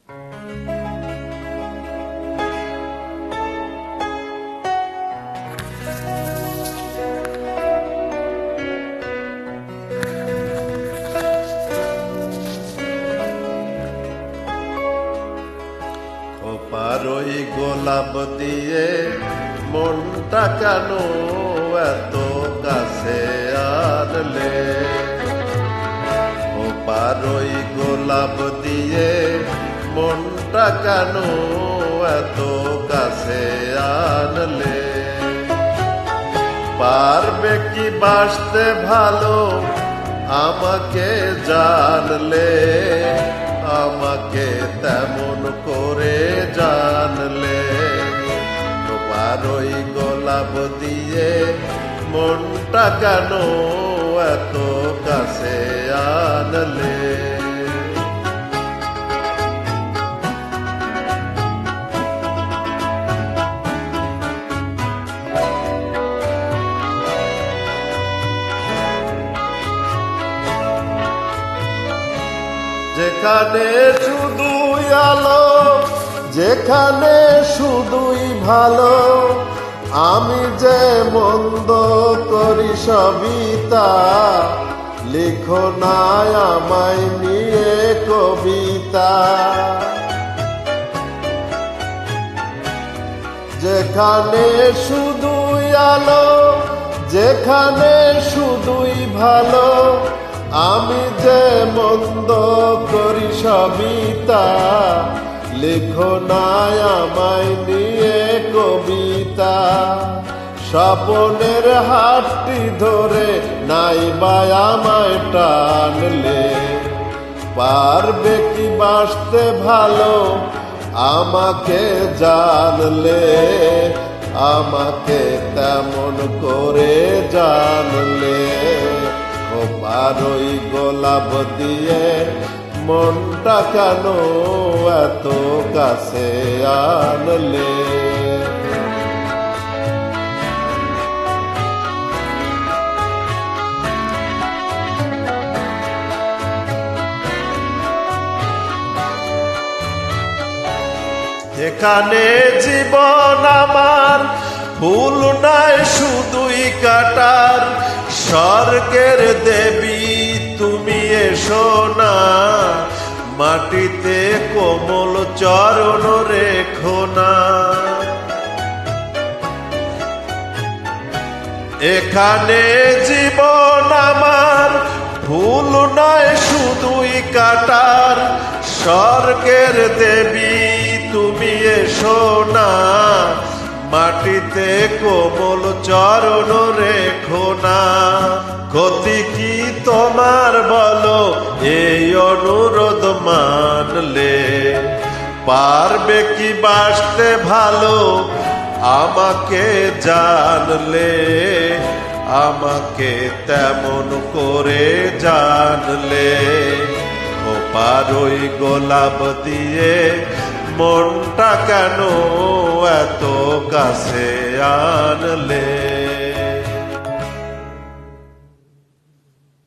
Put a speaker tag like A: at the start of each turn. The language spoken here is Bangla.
A: খোপার ওই গোলাপ দিয়ে মনটা কেন এত কাছে আনলে? খোপার ওই গোলাপ দিয়ে মনটা কেন এত কাছে আনলে? পারবে কি বাসতে ভালো আমাকে জানলে? আমাকে তেমন করে জানলে? খোপার ওই গোলাপ দিয়ে মনটা কেন এত কাছে আনলে? যেখানে শুধুই আলো, যেখানে শুধুই ভালো, আমি যে মন্দ করি সবই তা। লিখো না আমায় নিয়ে কবিতা। যেখানে শুধুই আলো, যেখানে শুধুই ভালো, আমি যে মন্দ করি সবই তা। লিখো না আমায় নিয়ে কবিতা। স্বপনের হাতটি ধরে নাই বা আমায় টানলে? পারবে কি বাসতে ভালো আমাকে জানলে? আমাকে তেমন করে জানলে? খোপার ওই গোলাপ দিয়ে মনটা কেন এত কাছে আনলে? যেখানে জীবন আমার ফুল নাই শুধুই কাটার, স্বর্গের দেবী তুমি এসো না। মাটিতে কোমল চরণ রেখো না। এখানে জীবন আমার ফুল নয় শুধুই কাটার, স্বর্গের দেবী তুমি এসো না। মাটিতে কোমল চরণ রেখো না। ক্ষতি কি তোমার বলো এই অনুরোধ মানলে? পারবে কি বাসতে ভালো আমাকে জানলে? আমাকে তেমন করে জানলে? খোপার ওই গোলাপ দিয়ে মনটা কেন এত কাছে আনলে?